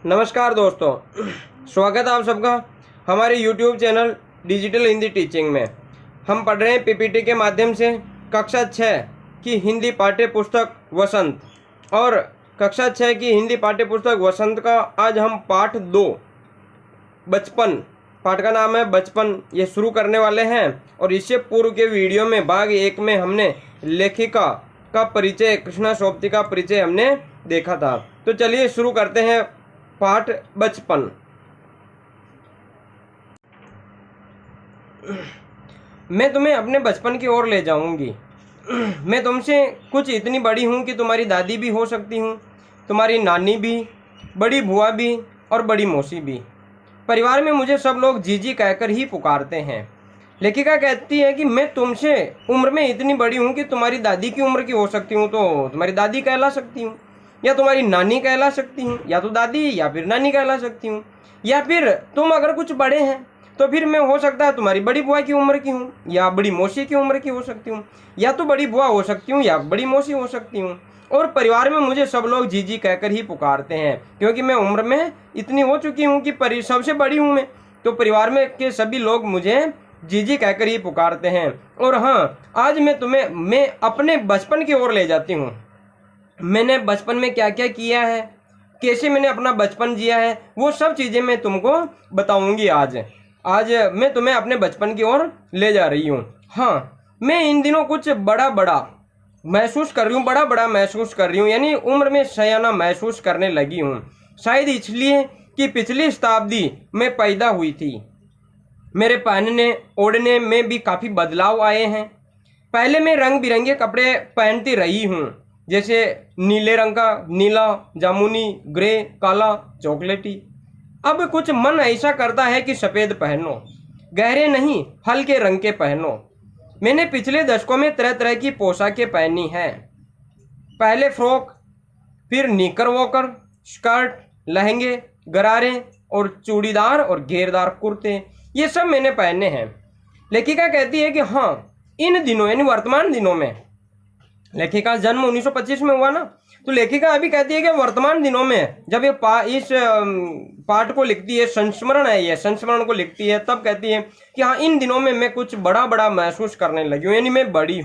नमस्कार दोस्तों, स्वागत है आप सबका हमारे YouTube channel digital Hindi teaching में। हम पढ़ रहे हैं पीपीटी के माध्यम से कक्षा 6 की हिंदी पाठ्य पुस्तक वसंत, और कक्षा 6 की हिंदी पाठ्य पुस्तक वसंत का आज हम पाठ 2 बचपन, पाठ का नाम है बचपन, ये शुरू करने वाले हैं। और इससे पूर्व के वीडियो में भाग 1 में हमने लेखिका का परिचय, कृष्णा सोबती का परिचय हमने देखा था। तो चलिए शुरू करते हैं पाठ बचपन। मैं तुम्हें अपने बचपन की ओर ले जाऊंगी। मैं तुमसे कुछ इतनी बड़ी हूँ कि तुम्हारी दादी भी हो सकती हूँ, तुम्हारी नानी भी, बड़ी बुआ भी और बड़ी मौसी भी। परिवार में मुझे सब लोग जीजी कहकर ही पुकारते हैं। लेखिका कहती है कि मैं तुमसे उम्र में इतनी बड़ी हूँ कि तुम्हारी दादी की उम्र की हो सकती हूँ, तो तुम्हारी दादी कहला सकती हूँ, या तुम्हारी नानी कहला सकती हूँ, या तो दादी या फिर नानी कहला सकती हूँ। या फिर तुम अगर कुछ बड़े हैं तो फिर मैं हो सकता है तुम्हारी बड़ी बुआ की उम्र की हूँ, या बड़ी मौसी की उम्र की हो सकती हूँ, या तो बड़ी बुआ हो सकती हूँ या बड़ी मौसी हो सकती हूँ। और परिवार में मुझे सब लोग जीजी कहकर ही पुकारते हैं, क्योंकि मैं उम्र में इतनी हो चुकी हूँ कि सबसे बड़ी हूँ मैं, तो परिवार में के सभी लोग मुझे जीजी कहकर ही पुकारते हैं। और हाँ, आज मैं अपने बचपन की ओर ले जाती हूँ। मैंने बचपन में क्या क्या किया है, कैसे मैंने अपना बचपन जिया है, वो सब चीज़ें मैं तुमको बताऊंगी। आज मैं तुम्हें अपने बचपन की ओर ले जा रही हूँ। हाँ, मैं इन दिनों कुछ बड़ा महसूस कर रही हूँ, बड़ा महसूस कर रही हूँ, यानी उम्र में सयाना महसूस करने लगी हूँ। शायद इसलिए कि पिछली शताब्दी में पैदा हुई थी। मेरे पहनने ओढ़ने में भी काफ़ी बदलाव आए हैं। पहले मैं रंग बिरंगे कपड़े पहनती रही हूँ, जैसे नीले रंग का, नीला, जामुनी, ग्रे, काला, चॉकलेटी। अब कुछ मन ऐसा करता है कि सफ़ेद पहनो, गहरे नहीं हल्के रंग के पहनो। मैंने पिछले दशकों में तरह तरह की पोशाकें पहनी हैं। पहले फ्रॉक, फिर निकर वॉकर, स्कर्ट, लहंगे, गरारे और चूड़ीदार और घेरदार कुर्ते, ये सब मैंने पहने हैं। लेखिका कहती है कि हाँ, इन दिनों यानी वर्तमान दिनों में, लेखिका जन्म 1925 में हुआ ना, तो लेखिका अभी कहती है कि वर्तमान दिनों में जब ये इस पाठ को लिखती है, संस्मरण है ये, संस्मरण को लिखती है, तब कहती है कि हाँ, इन दिनों में मैं कुछ बड़ा महसूस करने लगी हूँ, यानी मैं बड़ी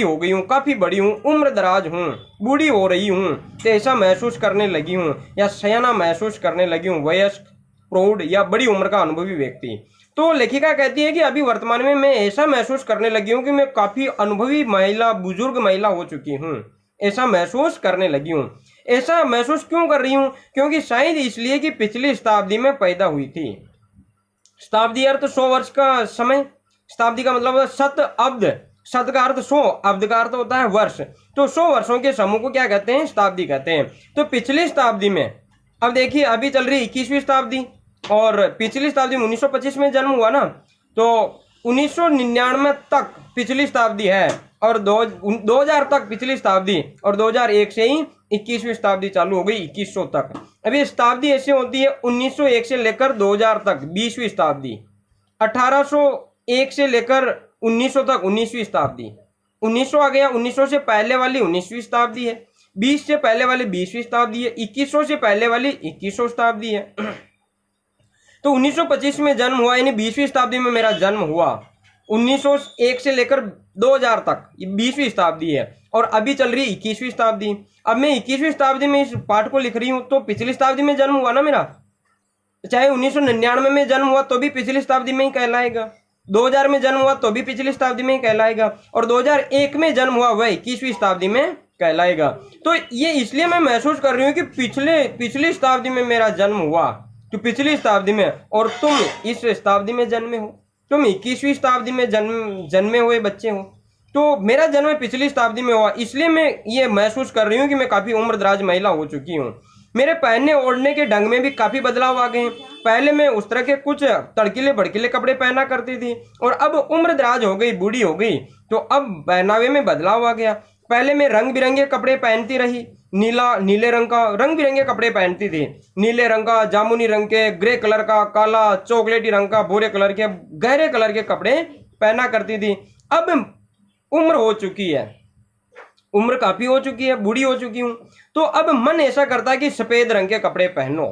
हो गई हूँ, काफ़ी बड़ी हूँ, उम्र दराज हूँ, बूढ़ी हो रही हूँ, तो ऐसा महसूस करने लगी हूँ, या सयाना महसूस करने लगी हूँ, वयस्क, प्रौढ़ या बड़ी उम्र का अनुभवी व्यक्ति। तो लेखिका कहती है कि अभी वर्तमान में मैं ऐसा महसूस करने लगी हूँ कि मैं काफ़ी अनुभवी महिला, बुजुर्ग महिला हो चुकी हूँ, ऐसा महसूस करने लगी हूँ। ऐसा महसूस क्यों कर रही हूँ? क्योंकि शायद इसलिए कि पिछली शताब्दी में पैदा हुई थी। शताब्दी अर्थ 100 वर्ष का समय, शताब्दी का मतलब शत अब्द, शत का अर्थ 100, अब्द का अर्थ होता है वर्ष, तो 100 वर्षों के समूह को क्या कहते हैं? शताब्दी कहते हैं। तो पिछली शताब्दी में, अब देखिए अभी चल रही 21वीं शताब्दी, और पिछली शताब्दी में 1925 में जन्म हुआ ना, तो 1999 तक पिछली शताब्दी है, और 2000 तक पिछली शताब्दी, और 2001 से ही 21वीं शताब्दी चालू हो गई, 2100 तक। अब ये शताब्दी ऐसे होती है 1901 से लेकर 2000 तक 20वीं शताब्दी, 1801 से लेकर 1900 तक 19वीं शताब्दी, 1900 आ गया, 1900 से पहले वाली 19वीं शताब्दी है, 20 से पहले वाली 20वीं शताब्दी है, 2100 से पहले वाली 2100 शताब्दी है। तो 1925 में जन्म हुआ, यानी 20वीं शताब्दी में मेरा जन्म हुआ। 1901 से लेकर 2000 तक ये 20वीं शताब्दी है, और अभी चल रही 21वीं शताब्दी। अब मैं 21वीं शताब्दी में इस पाठ को लिख रही हूँ, तो पिछली शताब्दी में जन्म हुआ ना मेरा, चाहे 1999 में जन्म हुआ तो भी पिछली शताब्दी में ही कहलाएगा, 2000 में जन्म हुआ तो भी पिछली शताब्दी में ही कहलाएगा, और 2001 में जन्म हुआ वह 21वीं शताब्दी में कहलाएगा। तो ये इसलिए मैं महसूस कर रही हूँ कि पिछली शताब्दी में मेरा जन्म हुआ, तो पिछली शताब्दी में, और तुम इस शताब्दी में जन्मे हो, तुम 21वीं शताब्दी में जन्मे हुए बच्चे हो, तो मेरा जन्म पिछली शताब्दी में हुआ, इसलिए मैं ये महसूस कर रही हूँ कि मैं काफ़ी उम्रदराज महिला हो चुकी हूँ। मेरे पहनने ओढ़ने के ढंग में भी काफ़ी बदलाव आ गए हैं। पहले मैं उस तरह के कुछ तड़कीले भड़कीले कपड़े पहना करती थी, और अब उम्रदराज हो गई, बूढ़ी हो गई, तो अब पहनावे में बदलाव आ गया। पहले मैं रंग बिरंगे कपड़े पहनती रही, नीले रंग का रंग बिरंगे कपड़े पहनती थी, नीले रंग का, जामुनी रंग के, ग्रे कलर का, काला, चॉकलेटी रंग का, भूरे कलर के, गहरे कलर के कपड़े पहना करती थी। अब उम्र हो चुकी है, उम्र काफ़ी हो चुकी है, बूढ़ी हो चुकी हूँ, तो अब मन ऐसा करता है कि सफ़ेद रंग के कपड़े पहनो,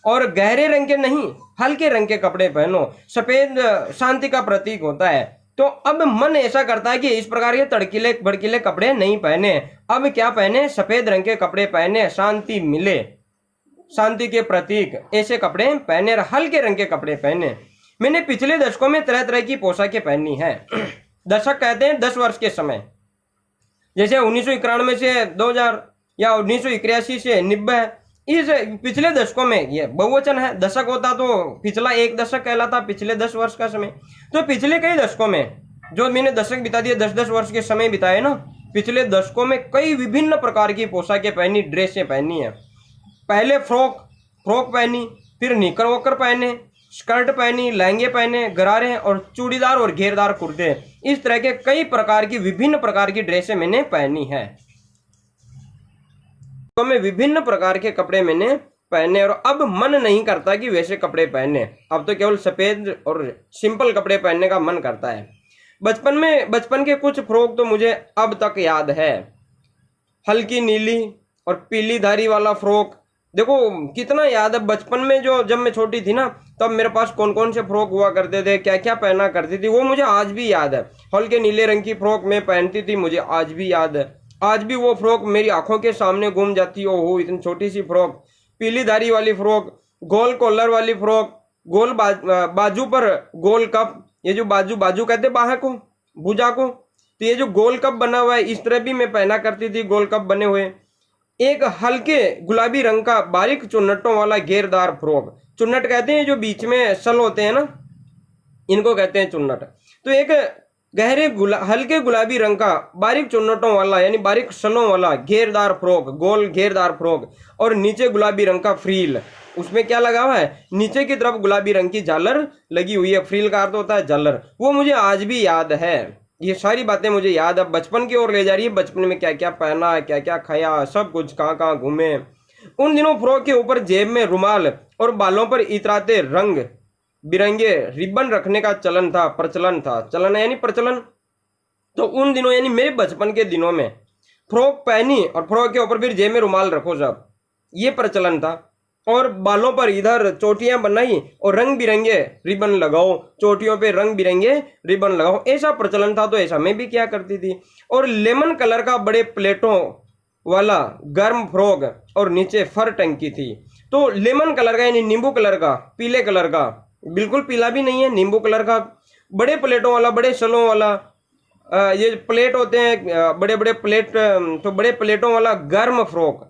और गहरे रंग के नहीं, हल्के रंग के कपड़े पहनो। सफेद शांति का प्रतीक होता है। तो अब मन ऐसा करता है कि इस प्रकार के तड़कीले भड़कीले कपड़े नहीं पहने, अब क्या पहने, सफेद रंग के कपड़े पहने, शांति मिले, शांति के प्रतीक ऐसे कपड़े पहने, हल्के रंग के कपड़े पहने। मैंने पिछले दशकों में तरह तरह की पोशाकें पहनी है। दशक कहते हैं 10 वर्ष के समय, जैसे 1991 से 2000 या 1981 से 90, इस पिछले दशकों में, ये बहुवचन है, दशक होता तो पिछला एक दशक कहलाता, पिछले 10 वर्ष का समय। तो पिछले कई दशकों में जो मैंने दशक बिता दिए, 10-10 वर्ष के समय बिताए ना, पिछले दशकों में कई विभिन्न प्रकार की पोशाकें पहनी, ड्रेसें पहनी है। पहले फ्रॉक पहनी, फिर निकर वोकर पहने, स्कर्ट पहनी, लहंगे पहने, गरारे और चूड़ीदार और घेरदार कुर्ते, इस तरह के कई प्रकार की विभिन्न प्रकार की ड्रेसें मैंने पहनी है। तो मैं विभिन्न प्रकार के कपड़े मैंने पहने और अब मन नहीं करता कि वैसे कपड़े पहने, अब तो केवल सफेद और सिंपल कपड़े पहनने का मन करता है। बचपन के कुछ फ्रॉक तो मुझे अब तक याद है। हल्की नीली और पीली धारी वाला फ्रॉक, देखो कितना याद है बचपन में, जो जब मैं छोटी थी ना, तब मेरे पास कौन कौन से फ्रॉक हुआ करते थे, क्या क्या पहना करती थी, वो मुझे आज भी याद है। हल्के नीले रंग की फ्रॉक मैं पहनती थी, मुझे आज भी याद है। आज भी वो फ्रॉक मेरी आंखों के सामने घूम जाती, ओहो इतनी छोटी सी फ्रॉक, पीली धारी वाली फ्रॉक, गोल कॉलर वाली फ्रॉक, गोल बाजू पर गोल कप, ये जो बाजू कहते बाह को, भुजा को, तो ये जो गोल कप बना हुआ है, इस तरह भी मैं पहना करती थी, गोल कप बने हुए। एक हल्के गुलाबी रंग का बारीक चुन्नटों वाला घेरदार फ्रॉक, चुन्नट कहते हैं जो बीच में सल होते हैं ना, इनको कहते हैं चुन्नट। तो एक गहरे हल्के गुलाबी रंग का बारीक चुन्नटों वाला यानी बारीक सलों वाला घेरदार फ्रॉक, गोल घेरदार फ्रॉक, और नीचे गुलाबी रंग का फ्रील, उसमें क्या लगा हुआ है, नीचे की तरफ गुलाबी रंग की झालर लगी हुई है, फ्रील का अर्थ होता है झालर, वो मुझे आज भी याद है। ये सारी बातें मुझे याद है, बचपन की ओर ले जा रही है, बचपन में क्या क्या पहना, क्या क्या खाया, सब कुछ, कहाँ कहाँ घूमे। उन दिनों फ्रॉक के ऊपर जेब में रुमाल और बालों पर इतराते रंग बिरंगे रिबन रखने का चलन था, प्रचलन था, चलन यानी प्रचलन। तो उन दिनों यानी मेरे बचपन के दिनों में फ्रॉक पहनी और फ्रॉक के ऊपर फिर जेब में रुमाल रखो, सब ये प्रचलन था। और बालों पर इधर चोटियां बनाई और रंग बिरंगे रिबन लगाओ, चोटियों पे रंग बिरंगे रिबन लगाओ, ऐसा प्रचलन था। तो ऐसा मैं भी क्या करती थी। और लेमन कलर का बड़े प्लेटों वाला गर्म फ्रॉक और नीचे फर टंकी थी। तो लेमन कलर का यानी नींबू कलर का, पीले कलर का, बिल्कुल पीला भी नहीं है, नींबू कलर का, बड़े प्लेटों वाला, बड़े सलों वाला, ये प्लेट होते हैं बड़े बड़े प्लेट, तो बड़े प्लेटों वाला गर्म फ्रॉक,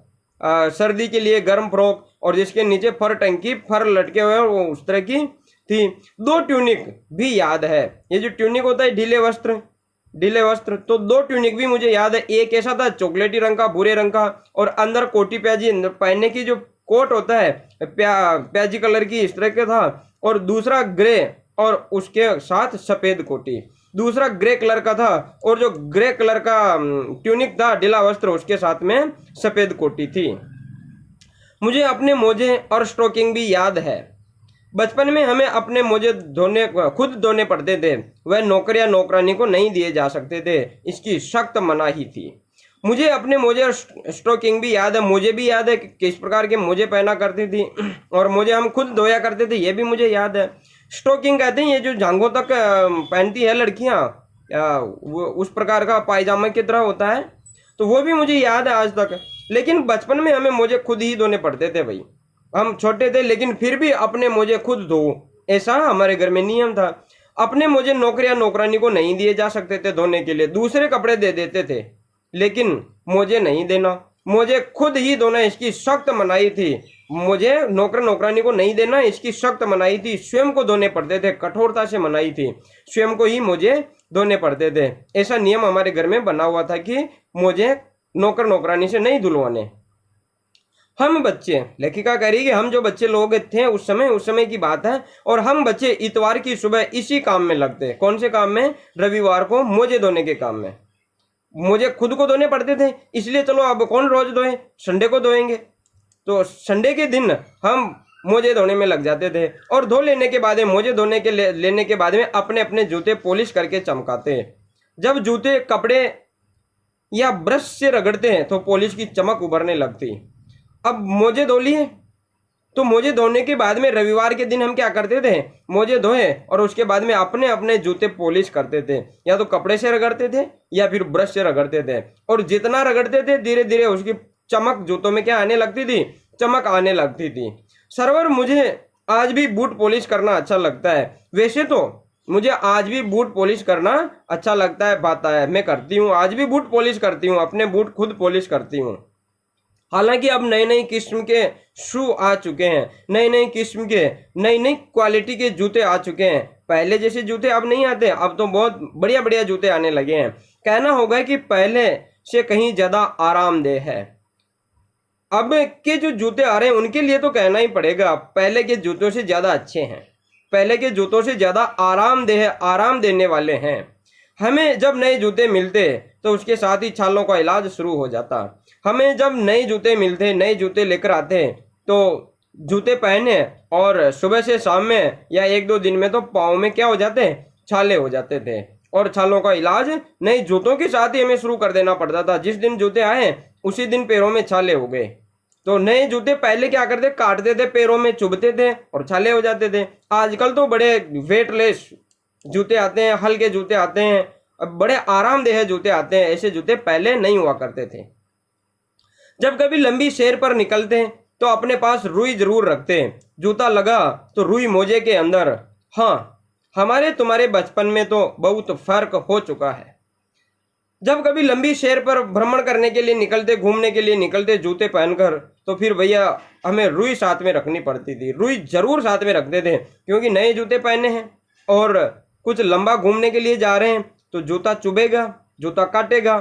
सर्दी के लिए गर्म फ्रॉक, और जिसके नीचे फर टंकी, फर लटके हुए वो उस तरह की थी। 2 ट्यूनिक भी याद है, ये जो ट्यूनिक होता है ढीले वस्त्र, तो 2 ट्यूनिक भी मुझे याद है। एक ऐसा था चॉकलेटी रंग का, भूरे रंग का, और अंदर कोटी प्याजी पहनने की जो कोट होता है प्याजी कलर की, इस तरह का था। और दूसरा ग्रे और उसके साथ सफेद कोटी, दूसरा ग्रे कलर का था, और जो ग्रे कलर का ट्यूनिक था ढीला वस्त्र, उसके साथ में सफेद कोटी थी। मुझे अपने मोजे और स्टॉकिंग भी याद है। बचपन में हमें अपने मोजे खुद धोने पड़ते थे, वह नौकर या नौकरानी को नहीं दिए जा सकते थे, इसकी सख्त मनाही थी। मुझे अपने मोजे और स्टॉकिंग भी याद है, मुझे भी याद है कि किस प्रकार के मोजे पहना करती थी, और मोजे हम खुद धोया करते थे, ये भी मुझे याद है। स्टॉकिंग कहते हैं ये जो जांघों तक पहनती है लड़कियां, उस प्रकार का पायजामा की तरह होता है, तो वो भी मुझे याद है आज तक। लेकिन बचपन में हमें मोजे खुद ही धोने पड़ते थे भाई, हम छोटे थे लेकिन फिर भी अपने मोजे खुद धो, ऐसा हमारे घर में नियम था। अपने मोजे नौकर या नौकरानी को नहीं दिए जा सकते थे धोने के लिए, दूसरे कपड़े दे देते थे, लेकिन मोजे नहीं देना, मोजे खुद ही धोना, इसकी सख्त मनाही थी। मुझे नौकर नौकरानी को नहीं देना, इसकी सख्त मनाही थी। स्वयं को धोने पड़ते थे, कठोरता से मनाही थी, स्वयं को ही मोजे धोने पड़ते थे। ऐसा नियम हमारे घर में बना हुआ था कि मोजे नौकर नौकरानी से नहीं धुलवाने। हम बच्चे, लेखिका कह रही है हम जो बच्चे लोग थे उस समय की बात है, और हम बच्चे इतवार की सुबह इसी काम में लगते। कौन से काम में? रविवार को मोजे धोने के काम में। मुझे खुद को धोने पड़ते थे, इसलिए चलो अब कौन रोज धोए, संडे को धोएंगे। तो संडे के दिन हम मोजे धोने में लग जाते थे, और धो लेने के बाद मोजे धोने के लेने के बाद में अपने अपने जूते पॉलिश करके चमकाते। जब जूते कपड़े या ब्रश से रगड़ते हैं तो पॉलिश की चमक उभरने लगती। अब मोजे धो लिए, तो मोजे धोने के बाद में रविवार के दिन हम क्या करते थे, मोजे धोए और उसके बाद में अपने अपने जूते पॉलिश करते थे, या तो कपड़े से रगड़ते थे या फिर ब्रश से रगड़ते थे। और जितना रगड़ते थे धीरे धीरे उसकी चमक जूतों में क्या आने लगती थी, चमक आने लगती थी। सरवर मुझे आज भी बूट पॉलिश करना अच्छा लगता है। वैसे तो मुझे आज भी बूट पॉलिश करना अच्छा लगता है, पाता है, मैं करती हूँ, आज भी बूट पॉलिश करती हूँ, अपने बूट खुद पॉलिश करती हूँ। हालांकि अब नई नई किस्म के शू आ चुके हैं, नई नई किस्म के नई नई क्वालिटी के जूते आ चुके हैं। पहले जैसे जूते अब नहीं आते, अब तो बहुत बढ़िया बढ़िया जूते आने लगे हैं। कहना होगा कि पहले से कहीं ज्यादा आरामदेह है। अब के जो जूते आ रहे हैं उनके लिए तो कहना ही पड़ेगा, पहले के जूतों से ज्यादा अच्छे हैं, पहले के जूतों से ज्यादा आरामदेह, आराम देने वाले हैं। हमें जब नए जूते मिलते तो उसके साथ ही छालों का इलाज शुरू हो जाता। हमें जब नए जूते मिलते, नए जूते लेकर आते तो जूते पहने और सुबह से शाम में या एक दो दिन में तो पाँव में क्या हो जाते, छाले हो जाते थे। और छालों का इलाज नए जूतों के साथ ही हमें शुरू कर देना पड़ता था। जिस दिन जूते आए उसी दिन पैरों में छाले हो गए। तो नए जूते पहले क्या करते, काटते थे, पैरों में चुभते थे और छाले हो जाते थे। आजकल तो बड़े वेटलेस जूते आते हैं, हल्के जूते आते हैं, अब बड़े आरामदेह जूते आते हैं। ऐसे जूते पहले नहीं हुआ करते थे। जब कभी लंबी सैर पर निकलते तो अपने पास रुई जरूर रखते। जूता लगा तो रुई मोजे के अंदर। हाँ, हमारे तुम्हारे बचपन में तो बहुत फर्क हो चुका है। जब कभी लंबी सैर पर भ्रमण करने के लिए निकलते, घूमने के लिए निकलते जूते पहनकर, तो फिर भैया हमें रुई साथ में रखनी पड़ती थी। रुई जरूर साथ में रखते थे, क्योंकि नए जूते पहने हैं और कुछ लंबा घूमने के लिए जा रहे हैं तो जूता चुभेगा, जूता काटेगा,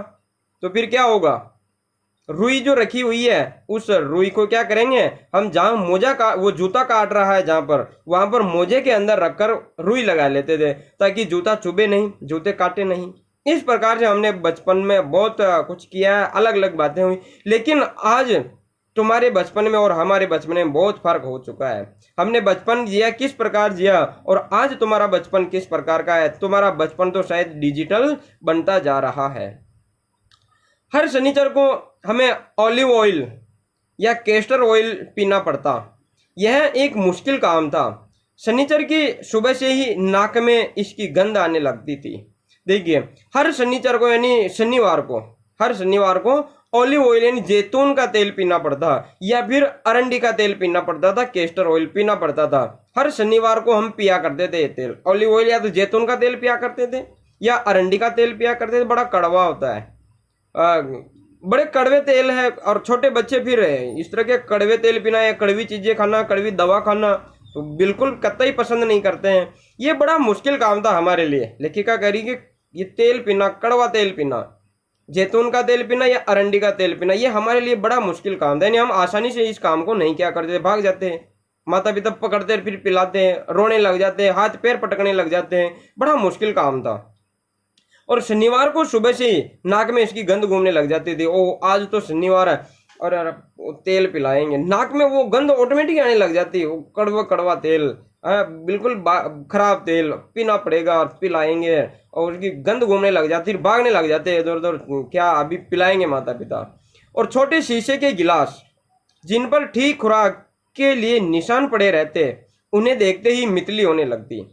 तो फिर क्या होगा, रुई जो रखी हुई है उस रुई को क्या करेंगे हम, जहां मोजा का वो जूता काट रहा है जहां पर, वहां पर मोजे के अंदर रखकर रुई लगा लेते थे ताकि जूता चुभे नहीं, जूते काटे नहीं। इस प्रकार से हमने बचपन में बहुत कुछ किया है, अलग अलग बातें हुई। लेकिन आज तुम्हारे बचपन में और हमारे बचपन में बहुत फर्क हो चुका है। हमने बचपन जिया किस प्रकार जिया और आज तुम्हारा बचपन किस प्रकार का है। तुम्हारा बचपन तो शायद डिजिटल बनता जा रहा है। हर शनिचर को हमें ऑलिव ऑयल या कैस्टर ऑयल पीना पड़ता। यह एक मुश्किल काम था। शनिचर की सुबह से ही नाक में इसकी गंध आने लगती थी। देखिए, हर शनिचर को यानी शनिवार को, हर शनिवार को ऑलिव ऑयल यानी जैतून का तेल पीना पड़ता, या फिर अरंडी का तेल पीना पड़ता था, कैस्टर ऑयल पीना पड़ता था। हर शनिवार को हम पिया करते थे ये तेल। ऑलिव ऑयल या तो जैतून का तेल पिया करते थे या अरंडी का तेल पिया करते थे। बड़ा कड़वा होता है, बड़े कड़वे तेल है। और छोटे बच्चे फिर इस तरह के कड़वे तेल पीना या कड़वी चीजें खाना, कड़वी दवा खाना तो बिल्कुल कतई पसंद नहीं करते हैं। ये बड़ा मुश्किल काम था हमारे लिए। लेखिका कह रही कि ये तेल पीना, कड़वा तेल पीना, जैतून का तेल पीना या अरंडी का तेल पीना, ये हमारे लिए बड़ा मुश्किल काम था। यानी हम आसानी से इस काम को नहीं क्या करते, भाग जाते हैं, माता पिता पकड़ते फिर पिलाते हैं, रोने लग जाते हैं, हाथ पैर पटकने लग जाते हैं। बड़ा मुश्किल काम था। और शनिवार को सुबह से ही नाक में इसकी गंध घूमने लग जाती थी। ओ आज तो शनिवार है और तेल पिलाएंगे, नाक में वो गंध ऑटोमेटिक आने लग जाती है। वो कड़वा कड़वा तेल, बिल्कुल खराब तेल पीना पड़ेगा और पिलाएंगे, और उसकी गंध घूमने लग जाती, भागने लग जाते हैं इधर उधर, क्या अभी पिलाएंगे माता पिता। और छोटे शीशे के गिलास जिन पर ठीक खुराक के लिए निशान पड़े रहते, उन्हें देखते ही मितली होने लगती।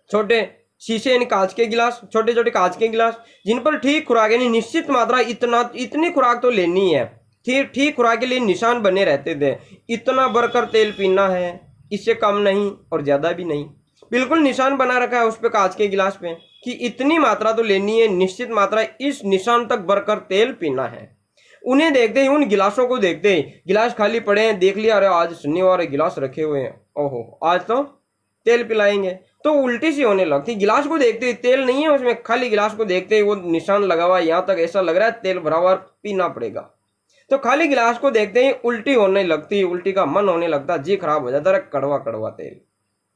छोटे शीशे यानी कांच के गिलास, छोटे छोटे कांच के गिलास जिन पर ठीक खुराक यानी निश्चित मात्रा, इतनी खुराक तो लेनी है, ठीक खुराक के लिए निशान बने रहते थे। इतना भरकर तेल पीना है, इससे कम नहीं और ज्यादा भी नहीं, बिल्कुल निशान बना रखा है उस पे, कांच के गिलास पे, कि इतनी मात्रा तो लेनी है, निश्चित मात्रा, इस निशान तक भरकर तेल पीना है। उन्हें देखते ही, उन गिलासों को देखते ही, गिलास खाली पड़े हैं, देख लिया, अरे आज शनिवार है, गिलास रखे हुए हैं, ओहो आज तो तेल पिलाएंगे, तो उल्टी सी होने लगती। गिलास को देखते ही, तेल नहीं है उसमें, खाली गिलास को देखते ही वो निशान लगा हुआ है, यहाँ तक ऐसा लग रहा है तेल भरा हुआ पीना पड़ेगा। तो खाली गिलास को देखते ही उल्टी होने लगती, उल्टी का मन होने लगता, जी खराब हो जाता, अरे कड़वा कड़वा तेल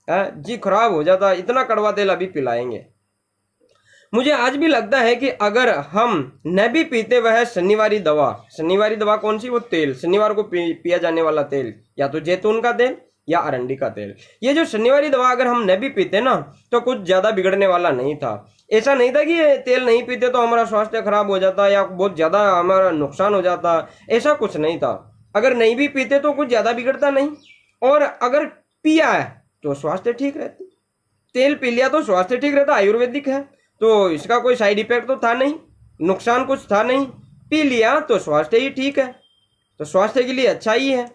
है, जी खराब हो जाता, इतना कड़वा तेल अभी पिलाएंगे। मुझे आज भी लगता है कि अगर हम न भी पीते वह शनिवारी दवा कौन सी, वो तेल, शनिवार को पिया जाने वाला तेल, या तो जैतून का तेल या अरंडी का तेल, ये जो शनिवारी दवा अगर हम न भी पीते ना तो कुछ ज्यादा बिगड़ने वाला नहीं था। ऐसा नहीं था कि ये तेल नहीं पीते तो हमारा स्वास्थ्य खराब हो जाता या बहुत ज्यादा हमारा नुकसान हो जाता, ऐसा कुछ नहीं था। अगर नहीं भी पीते तो कुछ ज्यादा बिगड़ता नहीं, और अगर पिया है तो स्वास्थ्य ठीक रहती। तेल पी लिया तो स्वास्थ्य ठीक रहता, आयुर्वेदिक है तो इसका कोई साइड इफेक्ट तो था नहीं, नुकसान कुछ था नहीं, पी लिया तो स्वास्थ्य ही ठीक है, तो स्वास्थ्य के लिए अच्छा ही है।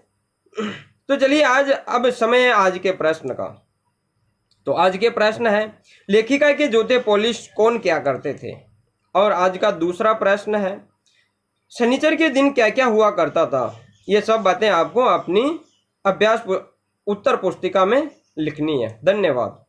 तो चलिए आज अब समय है आज के प्रश्न का। तो आज के प्रश्न है लेखिका के जूते पॉलिश कौन क्या करते थे। और आज का दूसरा प्रश्न है शनिचर के दिन क्या क्या हुआ करता था। ये सब बातें आपको अपनी अभ्यास उत्तर पुस्तिका में लिखनी है। धन्यवाद।